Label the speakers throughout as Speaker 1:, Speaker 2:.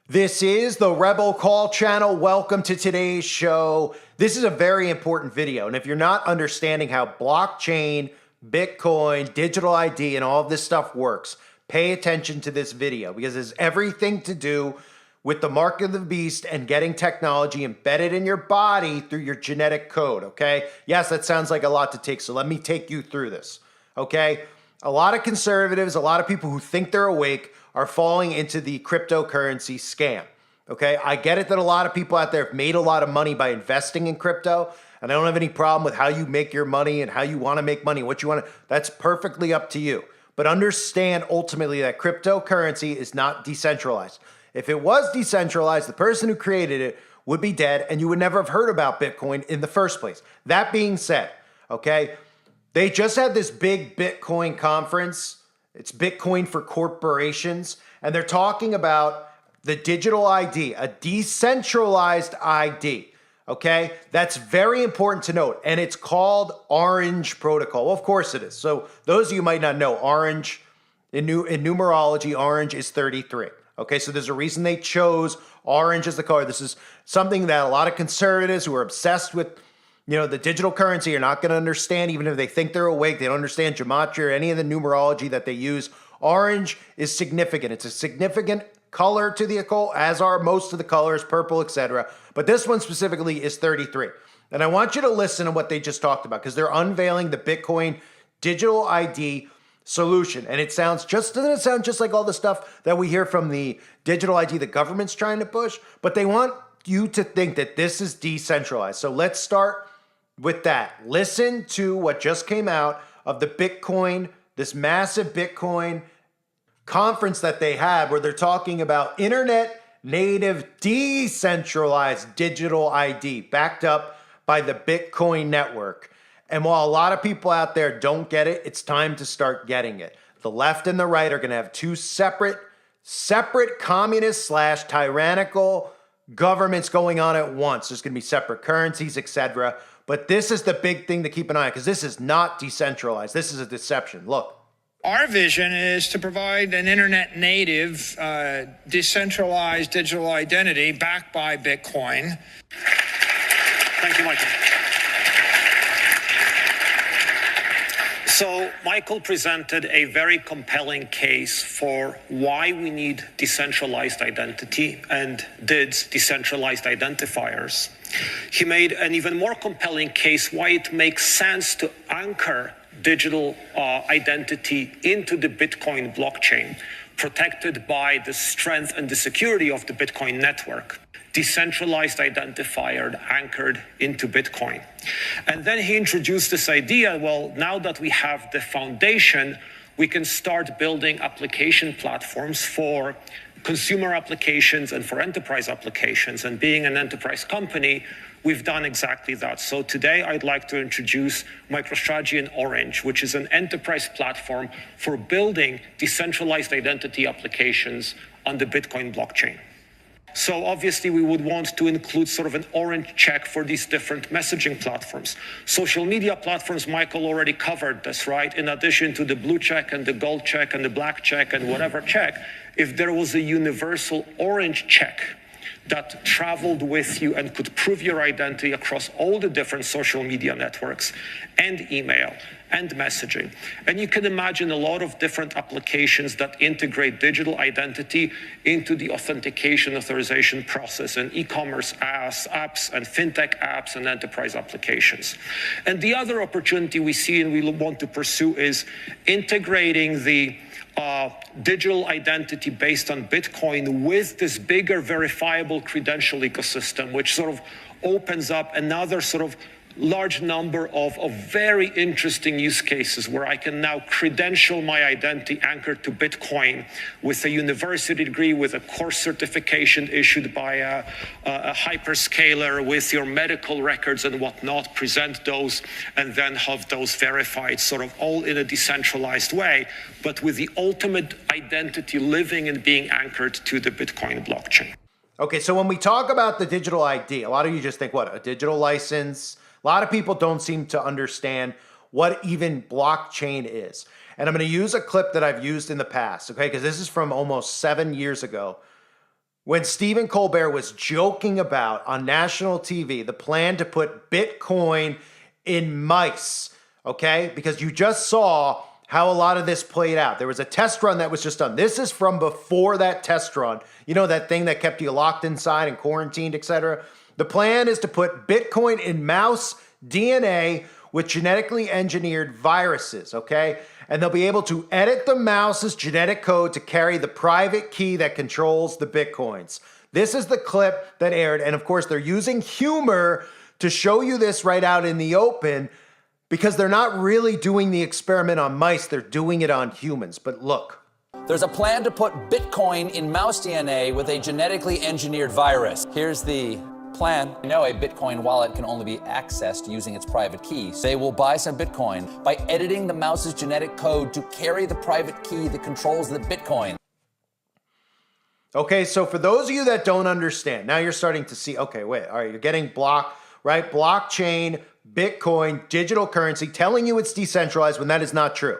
Speaker 1: This is the Rebel Call channel. Welcome to today's show. This is a very important video. And if you're not understanding how blockchain, Bitcoin, digital ID, and all of this stuff works, pay attention to this video because it's everything to do with the mark of the beast and getting technology embedded in your body through your genetic code, okay? Yes, that sounds like a lot to take, so let me take you through this, okay? A lot of conservatives, a lot of people who think they're awake are falling into the cryptocurrency scam, okay? I get it that a lot of people out there have made a lot of money by investing in crypto, and I don't have any problem with how you make your money and how you want to make money, what you want to, that's perfectly up to you. But understand ultimately that cryptocurrency is not decentralized. If it was decentralized, the person who created it would be dead and you would never have heard about Bitcoin in the first place. That being said, okay, they just had this big Bitcoin conference. It's Bitcoin for corporations, and they're talking about the digital ID, a decentralized ID, okay? That's very important to note, and it's called Orange Protocol. Well, of course it is. So those of you who might not know, Orange, in numerology, Orange is 33, okay? So there's a reason they chose Orange as the color. This is something that a lot of conservatives who are obsessed with the digital currency are not going to understand, even if they think they're awake. They don't understand gematria or any of the numerology that they use. Orange is significant. It's a significant color to the occult, as are most of the colors, purple, etc. But this one specifically is 33. And I want you to listen to what they just talked about because they're unveiling the Bitcoin digital ID solution. And doesn't it sound just like all the stuff that we hear from the digital ID the government's trying to push? But they want you to think that this is decentralized. So let's start with that. Listen to what just came out of the Bitcoin, this massive Bitcoin conference that they had where they're talking about internet native decentralized digital ID backed up by the Bitcoin network. And while a lot of people out there don't get it, it's time to start getting it. The left and the right are going to have two separate communist / tyrannical governments going on at once. There's going to be separate currencies, etc. But this is the big thing to keep an eye on because this is not decentralized. This is a deception. Look.
Speaker 2: Our vision is to provide an internet native, decentralized digital identity backed by Bitcoin.
Speaker 3: Thank you, Michael. So Michael presented a very compelling case for why we need decentralized identity and DIDs, decentralized identifiers. He made an even more compelling case why it makes sense to anchor digital identity into the Bitcoin blockchain, protected by the strength and the security of the Bitcoin network. Decentralized identifier anchored into Bitcoin. And then he introduced this idea, well, now that we have the foundation, we can start building application platforms for consumer applications and for enterprise applications. And being an enterprise company, we've done exactly that. So today I'd like to introduce MicroStrategy and Orange, which is an enterprise platform for building decentralized identity applications on the Bitcoin blockchain. So obviously we would want to include sort of an orange check for these different messaging platforms. Social media platforms, Michael already covered this, right? In addition to the blue check and the gold check and the black check and whatever check, if there was a universal orange check that traveled with you and could prove your identity across all the different social media networks and email and messaging. And you can imagine a lot of different applications that integrate digital identity into the authentication authorization process and e-commerce apps and fintech apps and enterprise applications. And the other opportunity we see and we want to pursue is integrating the digital identity based on Bitcoin with this bigger verifiable credential ecosystem, which sort of opens up another sort of large number of very interesting use cases where I can now credential my identity anchored to Bitcoin with a university degree, with a course certification issued by a hyperscaler, with your medical records and whatnot, present those and then have those verified sort of all in a decentralized way, but with the ultimate identity living and being anchored to the Bitcoin blockchain.
Speaker 1: Okay, so when we talk about the digital ID, a lot of you just think, what, a digital license? A lot of people don't seem to understand what even blockchain is. And I'm going to use a clip that I've used in the past, okay? Because this is from almost 7 years ago. when Stephen Colbert was joking about on national TV the plan to put Bitcoin in mice, okay? Because you just saw how a lot of this played out. There was a test run that was just done. This is from before that test run. You know, that thing that kept you locked inside and quarantined, etc. The plan is to put Bitcoin in mouse DNA with genetically engineered viruses, okay? And they'll be able to edit the mouse's genetic code to carry the private key that controls the Bitcoins. This is the clip that aired. And of course, they're using humor to show you this right out in the open because they're not really doing the experiment on mice. They're doing it on humans. But look.
Speaker 4: There's a plan to put Bitcoin in mouse DNA with a genetically engineered virus. Here's the plan. You know, a Bitcoin wallet can only be accessed using its private key. They will buy some Bitcoin by editing the mouse's genetic code to carry the private key that controls the Bitcoin.
Speaker 1: Okay, so for those of you that don't understand, now you're starting to see, okay, wait, all right, you're getting right? Blockchain, Bitcoin, digital currency, telling you it's decentralized when that is not true.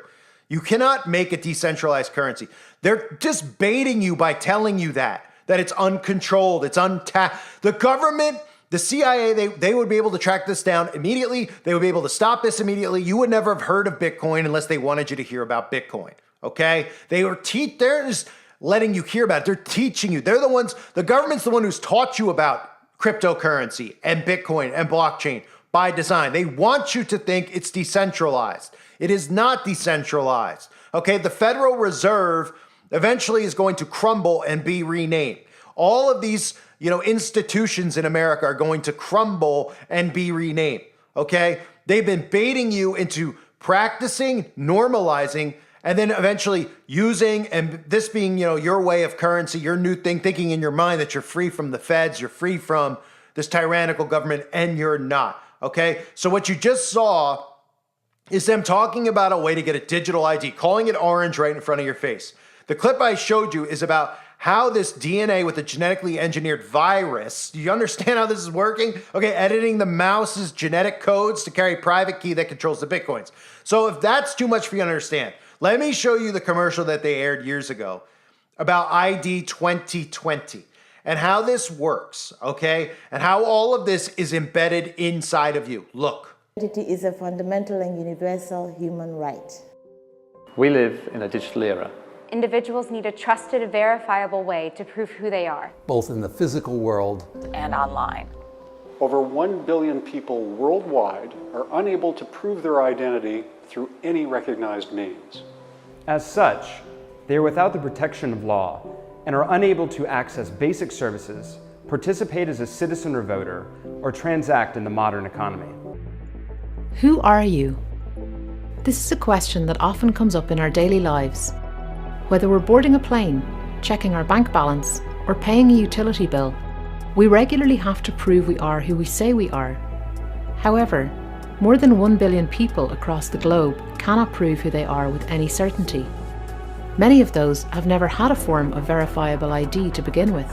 Speaker 1: You cannot make a decentralized currency. They're just baiting you by telling you that it's uncontrolled, it's untapped. The government, the CIA, they would be able to track this down immediately. They would be able to stop this immediately. You would never have heard of Bitcoin unless they wanted you to hear about Bitcoin, okay? They're just letting you hear about it. They're teaching you. They're the ones, the government's the one who's taught you about cryptocurrency and Bitcoin and blockchain by design. They want you to think it's decentralized. It is not decentralized, okay? The Federal Reserve eventually is going to crumble and be renamed. All of these, institutions in America are going to crumble and be renamed, okay? They've been baiting you into practicing, normalizing, and then eventually using, and this being, your way of currency, your new thing, thinking in your mind that you're free from the feds, you're free from this tyrannical government, and you're not, okay? So what you just saw is them talking about a way to get a digital ID, calling it orange right in front of your face. The clip I showed you is about how this DNA with a genetically engineered virus, do you understand how this is working? Okay, editing the mouse's genetic codes to carry private key that controls the Bitcoins. So if that's too much for you to understand, let me show you the commercial that they aired years ago about ID 2020 and how this works, okay? And how all of this is embedded inside of you. Look.
Speaker 5: Identity is a fundamental and universal human right.
Speaker 6: We live in a digital era.
Speaker 7: Individuals need a trusted, verifiable way to prove who they are,
Speaker 8: both in the physical world
Speaker 7: and online.
Speaker 9: Over 1 billion people worldwide are unable to prove their identity through any recognized means.
Speaker 10: As such, they are without the protection of law and are unable to access basic services, participate as a citizen or voter, or transact in the modern economy.
Speaker 11: Who are you? This is a question that often comes up in our daily lives. Whether we're boarding a plane, checking our bank balance, or paying a utility bill, we regularly have to prove we are who we say we are. However, more than 1 billion people across the globe cannot prove who they are with any certainty. Many of those have never had a form of verifiable ID to begin with,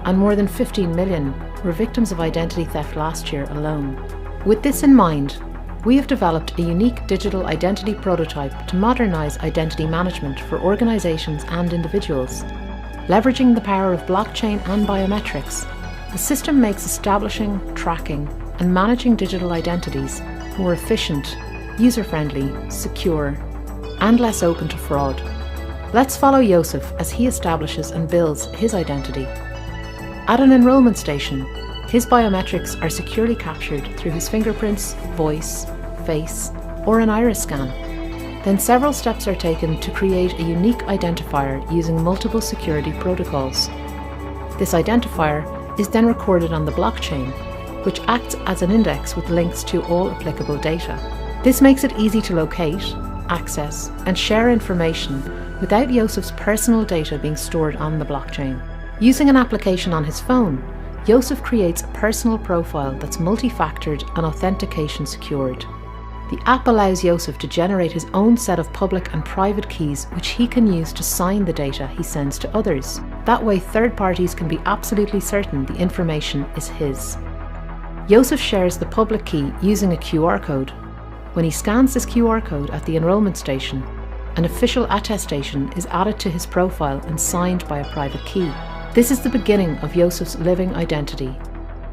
Speaker 11: and more than 15 million were victims of identity theft last year alone. With this in mind, we have developed a unique digital identity prototype to modernise identity management for organisations and individuals. Leveraging the power of blockchain and biometrics, the system makes establishing, tracking, and managing digital identities more efficient, user-friendly, secure, and less open to fraud. Let's follow Joseph as he establishes and builds his identity. At an enrolment station, his biometrics are securely captured through his fingerprints, voice, face, or an iris scan. Then several steps are taken to create a unique identifier using multiple security protocols. This identifier is then recorded on the blockchain, which acts as an index with links to all applicable data. This makes it easy to locate, access, and share information without Josef's personal data being stored on the blockchain. Using an application on his phone, Josef creates a personal profile that's multi-factored and authentication secured. The app allows Josef to generate his own set of public and private keys which he can use to sign the data he sends to others. That way third parties can be absolutely certain the information is his. Josef shares the public key using a QR code. When he scans this QR code at the enrolment station, an official attestation is added to his profile and signed by a private key. This is the beginning of Yosef's living identity,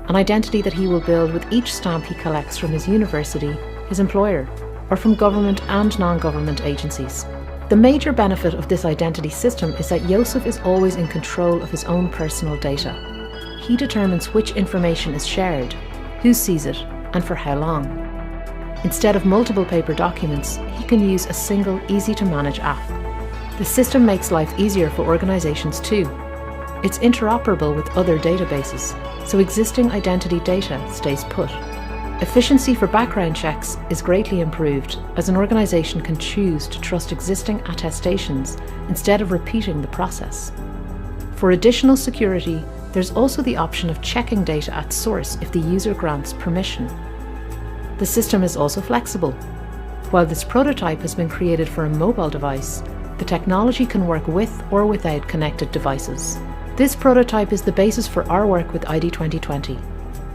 Speaker 11: an identity that he will build with each stamp he collects from his university, his employer, or from government and non-government agencies. The major benefit of this identity system is that Yosef is always in control of his own personal data. He determines which information is shared, who sees it, and for how long. Instead of multiple paper documents, he can use a single, easy-to-manage app. The system makes life easier for organizations too. It's interoperable with other databases, so existing identity data stays put. Efficiency for background checks is greatly improved, as an organization can choose to trust existing attestations instead of repeating the process. For additional security, there's also the option of checking data at source if the user grants permission. The system is also flexible. While this prototype has been created for a mobile device, the technology can work with or without connected devices. This prototype is the basis for our work with ID 2020,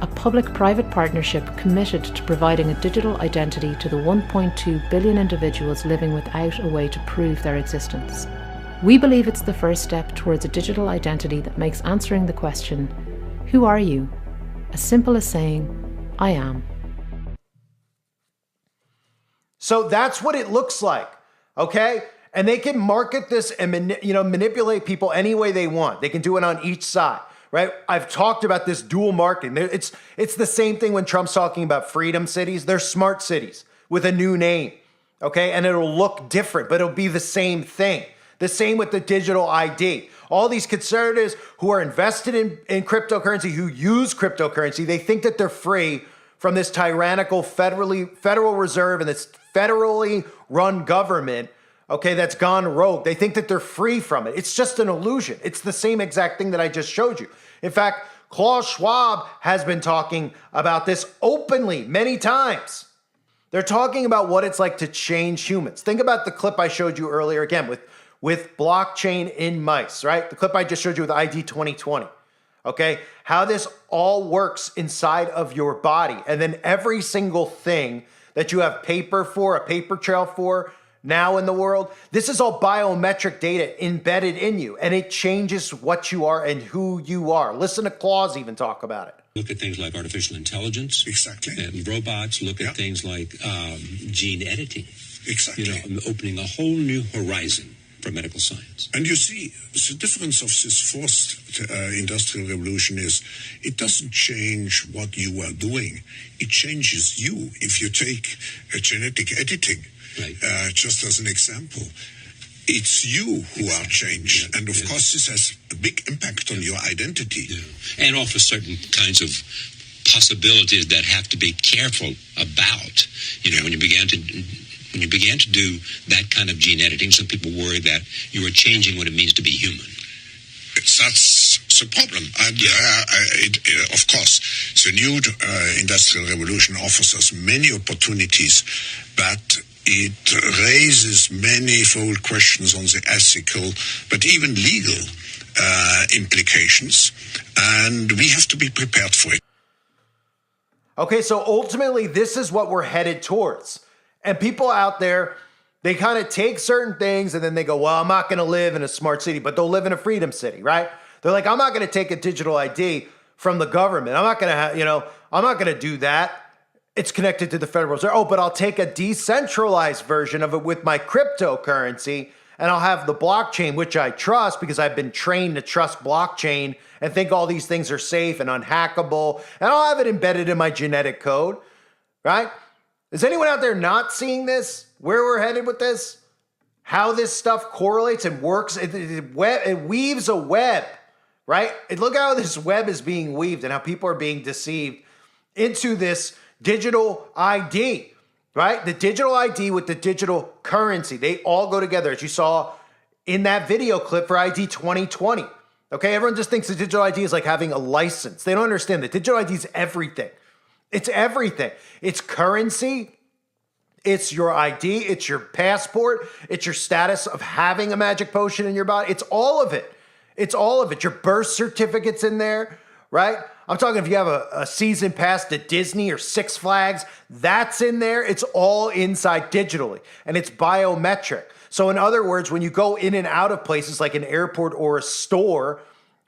Speaker 11: a public-private partnership committed to providing a digital identity to the 1.2 billion individuals living without a way to prove their existence. We believe it's the first step towards a digital identity that makes answering the question, "Who are you?" as simple as saying, "I am."
Speaker 1: So that's what it looks like, okay? And they can market this and manipulate people any way they want. They can do it on each side, right? I've talked about this dual marketing. It's the same thing when Trump's talking about freedom cities. They're smart cities with a new name, okay? And it'll look different, but it'll be the same thing. The same with the digital ID. All these conservatives who are invested in cryptocurrency, who use cryptocurrency, they think that they're free from this tyrannical Federal Reserve and this federally run government, okay, that's gone rogue. They think that they're free from it. It's just an illusion. It's the same exact thing that I just showed you. In fact, Klaus Schwab has been talking about this openly many times. They're talking about what it's like to change humans. Think about the clip I showed you earlier again with blockchain in mice, right? The clip I just showed you with ID 2020, okay? How this all works inside of your body. And then every single thing that you have paper for, a paper trail for now in the world, this is all biometric data embedded in you, and it changes what you are and who you are. Listen to Klaus even talk about it.
Speaker 12: Look at things like artificial intelligence. Exactly. And robots. Look at things like gene editing. Exactly. Opening a whole new horizon for medical science.
Speaker 13: And you see, the difference of this fourth industrial revolution is it doesn't change what you are doing. It changes you. If you take genetic editing, right. Just as an example, it's you who are changed. And of course, this has a big impact on your identity.
Speaker 12: Yeah. And offers certain kinds of possibilities that have to be careful about. When you began to do that kind of gene editing, some people worry that you are changing what it means to be human.
Speaker 13: That's the problem. And of course, the new industrial revolution offers us many opportunities, but it raises manifold questions on the ethical, but even legal implications, and we have to be prepared for it.
Speaker 1: Okay, so ultimately, this is what we're headed towards. And people out there, they kind of take certain things and then they go, well, I'm not going to live in a smart city, but they'll live in a freedom city, right? They're like, I'm not going to take a digital ID from the government. I'm not going to I'm not going to do that. It's connected to the Federal Reserve. Oh, but I'll take a decentralized version of it with my cryptocurrency, and I'll have the blockchain, which I trust because I've been trained to trust blockchain and think all these things are safe and unhackable, and I'll have it embedded in my genetic code, right? Is anyone out there not seeing this? Where we're headed with this? How this stuff correlates and works? It weaves a web, right? Look how this web is being weaved and how people are being deceived into this digital ID, right? The digital ID with the digital currency. They all go together, as you saw in that video clip for ID 2020. Okay, everyone just thinks the digital ID is like having a license. They don't understand that digital ID is everything. It's everything. It's currency. It's your ID. It's your passport. It's your status of having a magic potion in your body. It's all of it. It's all of it. Your birth certificate's in there, right? I'm talking if you have a season pass to Disney or Six Flags, that's in there. It's all inside digitally, and it's biometric. So in other words, when you go in and out of places like an airport or a store,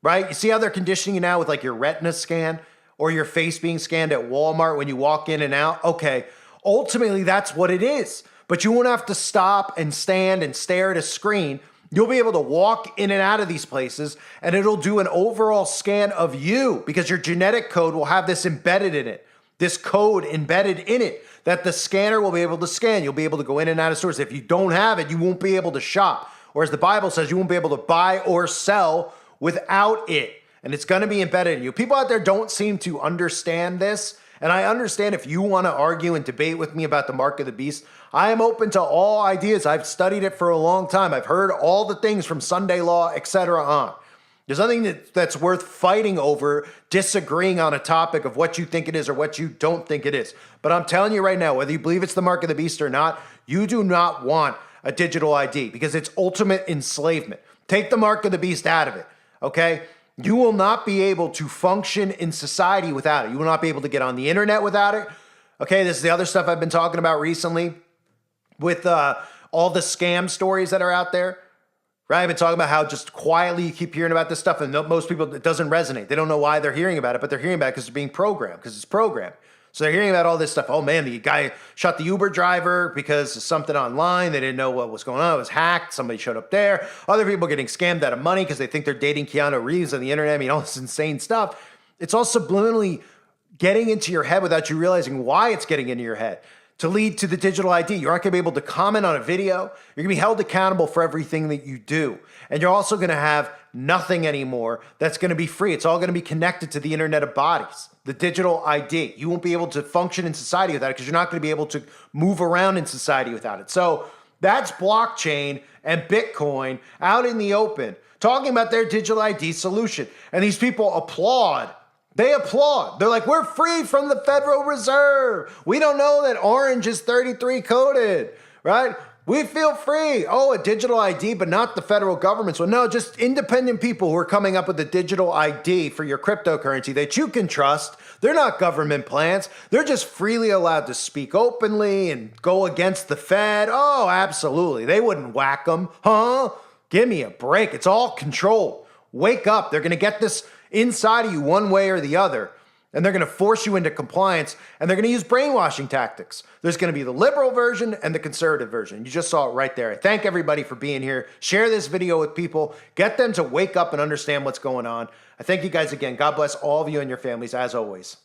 Speaker 1: right? You see how they're conditioning you now with like your retina scan or your face being scanned at Walmart when you walk in and out? Okay, ultimately that's what it is. But you won't have to stop and stand and stare at a screen. You'll be able to walk in and out of these places and it'll do an overall scan of you because your genetic code will have this embedded in it, this code embedded in it that the scanner will be able to scan. You'll be able to go in and out of stores. If you don't have it, you won't be able to shop. Or as the Bible says, you won't be able to buy or sell without it. And it's going to be embedded in you. People out there don't seem to understand this. And I understand if you want to argue and debate with me about the mark of the beast. I am open to all ideas. I've studied it for a long time. I've heard all the things from Sunday law, etc. on. There's nothing that's worth fighting over, disagreeing on a topic of what you think it is or what you don't think it is. But I'm telling you right now, whether you believe it's the mark of the beast or not, you do not want a digital ID because it's ultimate enslavement. Take the mark of the beast out of it, okay? You will not be able to function in society without it. You will not be able to get on the internet without it. Okay, this is the other stuff I've been talking about recently with all the scam stories that are out there, right? I've been talking about how just quietly you keep hearing about this stuff and most people, it doesn't resonate. They don't know why they're hearing about it, but they're hearing about it because they're being programmed, because it's programmed. So they're hearing about all this stuff. Oh man, the guy shot the Uber driver because of something online. They didn't know what was going on. It was hacked. Somebody showed up there. Other people getting scammed out of money because they think they're dating Keanu Reeves on the internet. I mean, all this insane stuff. It's all subliminally getting into your head without you realizing why it's getting into your head to lead to the digital ID. You aren't going to be able to comment on a video. You're going to be held accountable for everything that you do. And you're also going to have nothing anymore that's going to be free. It's all going to be connected to the Internet of Bodies, the digital ID. You won't be able to function in society without it because you're not going to be able to move around in society without it. So that's blockchain and Bitcoin out in the open, talking about their digital ID solution. And these people applaud. They applaud. They're like, we're free from the Federal Reserve. We don't know that orange is 33 coded, right? We feel free. Oh, a digital ID, but not the federal government. So no, just independent people who are coming up with a digital ID for your cryptocurrency that you can trust. They're not government plants. They're just freely allowed to speak openly and go against the Fed. Oh, absolutely. They wouldn't whack them. Huh? Give me a break. It's all controlled. Wake up. They're going to get this inside of you one way or the other. And they're going to force you into compliance, and they're going to use brainwashing tactics. There's going to be the liberal version and the conservative version. You just saw it right there. I thank everybody for being here. Share this video with people. Get them to wake up and understand what's going on. I thank you guys again. God bless all of you and your families, as always.